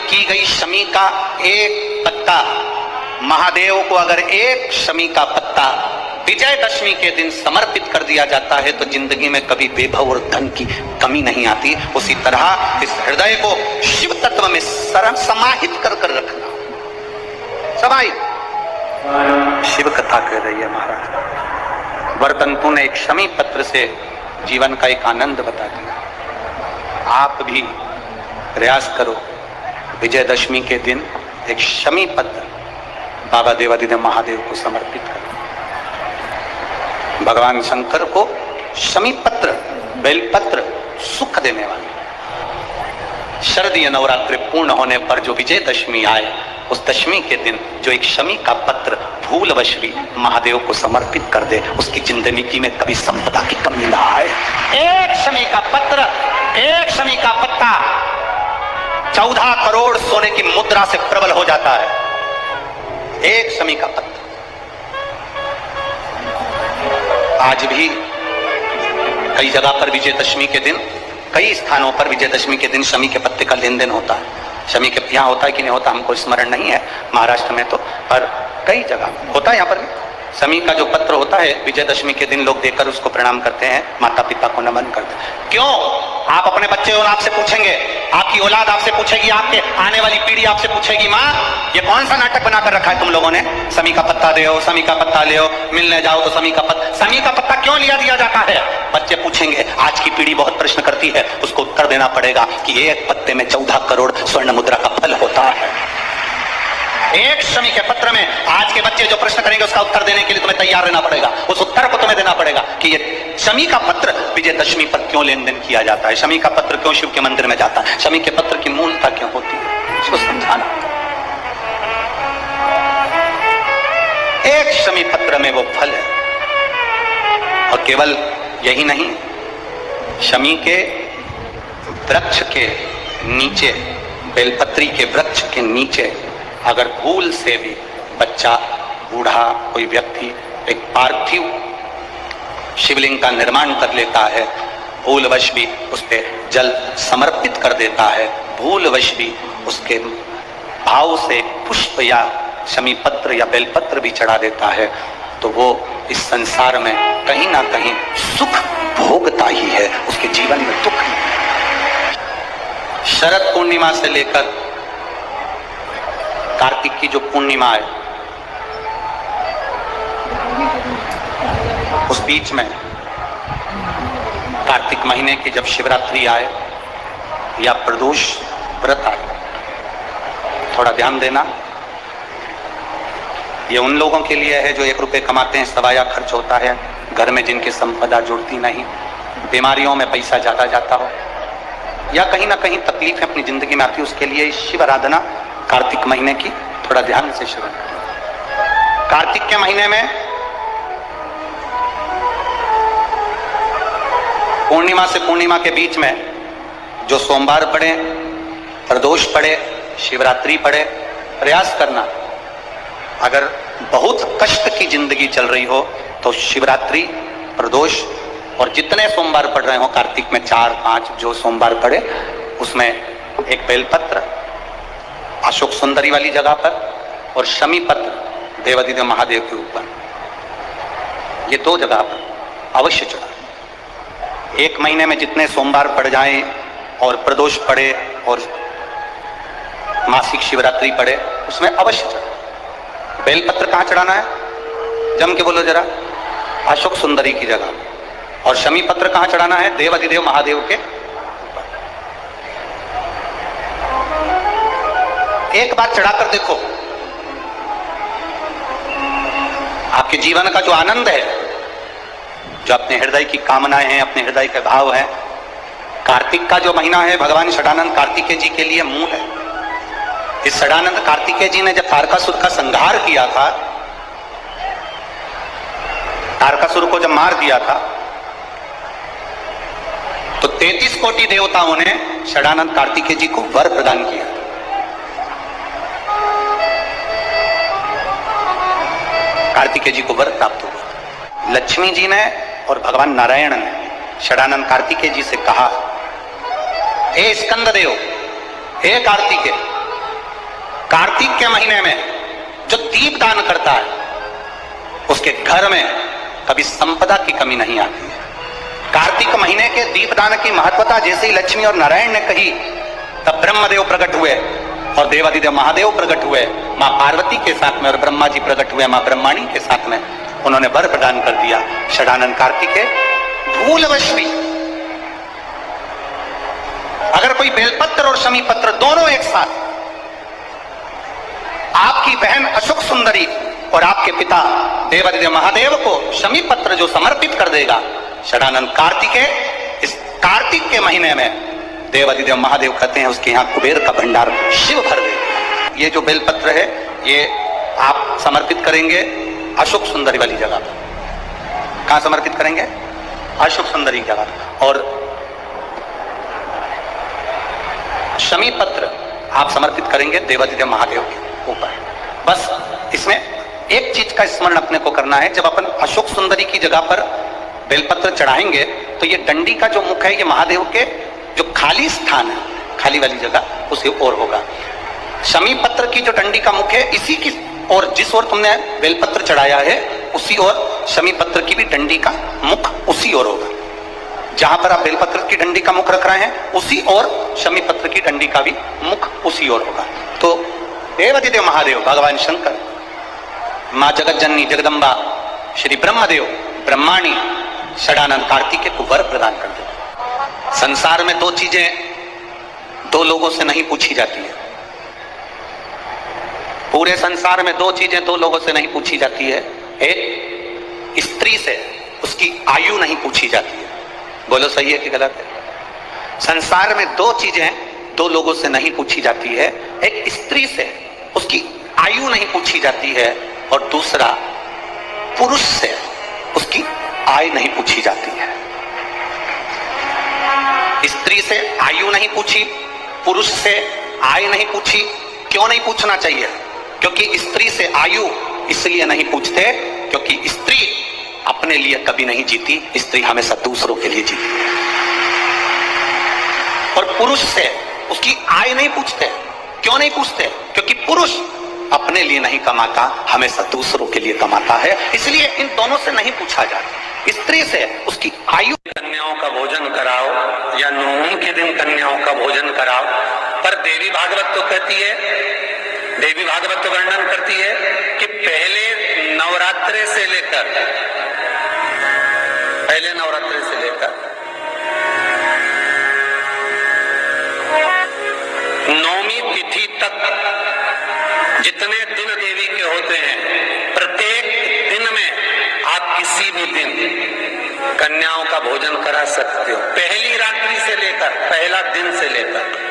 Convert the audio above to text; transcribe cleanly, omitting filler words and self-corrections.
की गई शमी का एक पत्ता, महादेव को अगर एक शमी का पत्ता विजयदशमी के दिन समर्पित कर दिया जाता है तो जिंदगी में कभी बेभव और धन की कमी नहीं आती। उसी तरह इस हृदय को शिव तत्व में समाहित कर कर रखना। समाहित शिव कथा कह रही है महाराज। वर्तंतु ने एक शमी पत्र से जीवन का एक आनंद बता दिया। आप भी प्रयास करो, विजयदशमी के दिन एक शमी पत्र बाबा देवादिदेव महादेव को समर्पित करो। भगवान शंकर को शमी पत्र, बेलपत्र सुख देने वाले। शरदीय नवरात्रि पूर्ण होने पर जो विजयदशमी आए, उस दशमी के दिन जो एक शमी का पत्र भूलवश भी महादेव को समर्पित कर दे, उसकी जिंदगी में कभी संपदा की कमी ना आए। एक शमी का पत्र, एक शमी का पत्ता 14 करोड़ सोने की मुद्रा से प्रबल हो जाता है। एक शमी का पत्ता। आज भी कई जगह पर विजयदशमी के दिन, कई स्थानों पर विजयदशमी के दिन शमी के पत्ते का लेन देन होता है। शमी के यहाँ होता है कि नहीं होता हमको स्मरण नहीं है, महाराष्ट्र में तो, पर कई जगह होता है। यहाँ पर भी शमी का जो पत्र होता है विजयदशमी के दिन लोग देकर उसको प्रणाम करते हैं, माता पिता को नमन करते हैं। क्यों? आप अपने बच्चे और आपसे पूछेंगे, आपकी औलाद आपसे पूछेगी, आपके आने वाली पीढ़ी आपसे पूछेगी, माँ ये कौन सा नाटक बनाकर रखा है तुम लोगों ने? शमी का पत्ता दे, शमी का पत्ता ले, मिलने जाओ तो शमी का पत्ता क्यों लिया दिया जाता है? बच्चे पूछेंगे। आज की पीढ़ी बहुत प्रश्न करती है, उसको उत्तर देना पड़ेगा कि एक पत्ते में 14 करोड़ स्वर्ण मुद्रा का फल होता है। एक शमी के पत्र में आज के बच्चे जो प्रश्न करेंगे उसका उत्तर देने के लिए तुम्हें तैयार रहना पड़ेगा। उस उत्तर को तुम्हें देना पड़ेगा कि ये शमी का पत्र विजयदशमी पर क्यों लेन देन किया जाता है, शमी का पत्र क्यों शिव के मंदिर में जाता है, शमी के पत्र की मूलता क्यों होती है, इसको समझाना। एक शमी पत्र में वो फल है। और केवल यही नहीं, शमी के वृक्ष के नीचे, बेलपत्री के वृक्ष के नीचे अगर भूल से भी बच्चा, बूढ़ा, कोई व्यक्ति एक पार्थिव शिवलिंग का निर्माण कर लेता है, भूलवश भी उस पे जल समर्पित कर देता है, भूलवश भी उसके भाव से पुष्प या शमी पत्र या बेलपत्र भी चढ़ा देता है, तो वो इस संसार में कहीं ना कहीं सुख भोगता ही है, उसके जीवन में दुख नहीं। शरद पूर्णिमा से लेकर कार्तिक की जो पूर्णिमा है, उस बीच में कार्तिक महीने की जब शिवरात्रि आए या प्रदोष व्रत आए, थोड़ा ध्यान देना। ये उन लोगों के लिए है जो 1 रुपये कमाते हैं, सवाया खर्च होता है, घर में जिनकी संपदा जुड़ती नहीं, बीमारियों में पैसा ज्यादा जाता हो, या कहीं ना कहीं तकलीफें अपनी जिंदगी में आती है, उसके लिए शिव आराधना कार्तिक महीने की थोड़ा ध्यान से श्रवण करें। कार्तिक के महीने में पूर्णिमा से पूर्णिमा के बीच में जो सोमवार पड़े, प्रदोष पड़े, शिवरात्रि पड़े, प्रयास करना। अगर बहुत कष्ट की जिंदगी चल रही हो तो शिवरात्रि, प्रदोष और जितने सोमवार पड़ रहे हो कार्तिक में 4-5 जो सोमवार पड़े, उसमें एक बेलपत्र अशोक सुंदरी वाली जगह पर और शमी पत्र देवादिदेव महादेव के ऊपर, ये 2 जगह पर अवश्य चढ़ा। 1 महीने में जितने सोमवार पड़ जाएं और प्रदोष पड़े और मासिक शिवरात्रि पड़े, उसमें अवश्य चढ़ा। बेलपत्र कहाँ चढ़ाना है? जम के बोलो जरा। अशोक सुंदरी की जगह। और शमी पत्र कहाँ चढ़ाना है? देवादिदेव महादेव के। एक बार चढ़ाकर देखो, आपके जीवन का जो आनंद है, जो अपने हृदय की कामनाएं हैं, अपने हृदय के भाव हैं, कार्तिक का जो महीना है भगवान षडानंद कार्तिकेय जी के लिए मूल है। इस षडानंद कार्तिकेय जी ने जब तारकासुर का संहार किया था, तारकासुर को जब मार दिया था, तो 33 कोटि देवताओं ने षडानंद कार्तिकेय जी को वर प्रदान किया। कार्तिकेय जी को वर प्राप्त हुआ। लक्ष्मी जी ने और भगवान नारायण ने षडानंद कार्तिकेय जी से कहा, हे स्कंद देव, हे कार्तिकेय, कार्तिक के महीने में जो दीप दान करता है उसके घर में कभी संपदा की कमी नहीं आती है। कार्तिक महीने के दीपदान की महत्वता जैसे ही लक्ष्मी और नारायण ने कही तब ब्रह्मदेव प्रकट हुए और देवादिदेव महादेव प्रकट हुए, मां पार्वती के साथ में, और ब्रह्मा जी प्रकट हुए मां ब्रह्माणी के साथ में। उन्होंने वर प्रदान कर दिया। षडानन कार्तिकेय भूलवश भी अगर कोई बेलपत्र और शमी पत्र दोनों एक साथ आपकी बहन अशोक सुंदरी और आपके पिता देवादिदेव महादेव को शमी पत्र जो समर्पित कर देगा, षडानन कार्तिकेय इस कार्तिक के महीने में देवादिदेव महादेव कहते हैं उसके यहाँ कुबेर का भंडार शिव भर दे। ये जो बेलपत्र है ये आप समर्पित करेंगे अशोक सुंदरी वाली जगह पर। कहां समर्पित करेंगे? अशोक सुंदरी की जगह पर। और शमी पत्र आप समर्पित करेंगे देवादिदेव महादेव के ऊपर। बस इसमें एक चीज का स्मरण अपने को करना है, जब अपन अशोक सुंदरी की जगह पर बेलपत्र चढ़ाएंगे तो ये डंडी का जो मुख है ये महादेव के जो खाली स्थान है, खाली वाली जगह उसी ओर होगा। शमी पत्र की जो डंडी का मुख है इसी की और जिस ओर तुमने बेलपत्र चढ़ाया है उसी ओर शमी पत्र की भी डंडी का मुख उसी ओर होगा। जहां पर आप बेलपत्र की डंडी का मुख रख रहे हैं उसी ओर शमी पत्र की डंडी का भी मुख उसी ओर होगा। तो देवादिदेव महादेव भगवान शंकर, मां जगत जननी जगदम्बा, श्री ब्रह्मदेव ब्रह्माणी षडानन कार्तिकेय को वर प्रदान कर देते। संसार में दो चीजें दो लोगों से नहीं पूछी जाती है। पूरे संसार में दो चीजें दो लोगों से नहीं पूछी जाती है। एक, स्त्री से उसकी आयु नहीं पूछी जाती है। बोलो सही है कि गलत है? संसार में दो चीजें दो लोगों से नहीं पूछी जाती है। एक, स्त्री से उसकी आयु नहीं पूछी जाती है और दूसरा, पुरुष से उसकी आय नहीं पूछी जाती है। स्त्री से आयु नहीं पूछी, पुरुष से आय नहीं पूछी। क्यों नहीं पूछना चाहिए? क्योंकि स्त्री से आयु इसलिए नहीं पूछते क्योंकि स्त्री अपने लिए कभी नहीं जीती, स्त्री हमेशा दूसरों के लिए जीती है। और पुरुष से उसकी आय नहीं पूछते। क्यों नहीं पूछते? क्योंकि पुरुष अपने लिए नहीं कमाता, हमेशा दूसरों के लिए कमाता है, इसलिए इन दोनों से नहीं पूछा जाता। स्त्री से उसकी आयु, कन्याओं का भोजन कराओ या नौमी के दिन कन्याओं का भोजन कराओ, पर देवी भागवत तो कहती है, देवी भागवत तो वर्णन करती है कि पहले नवरात्रे से लेकर नौमी तिथि तक जितने दिन देवी के होते हैं, प्रत्येक दिन में आप किसी भी दिन कन्याओं का भोजन करा सकते हो। पहली रात्रि से लेकर, पहला दिन से लेकर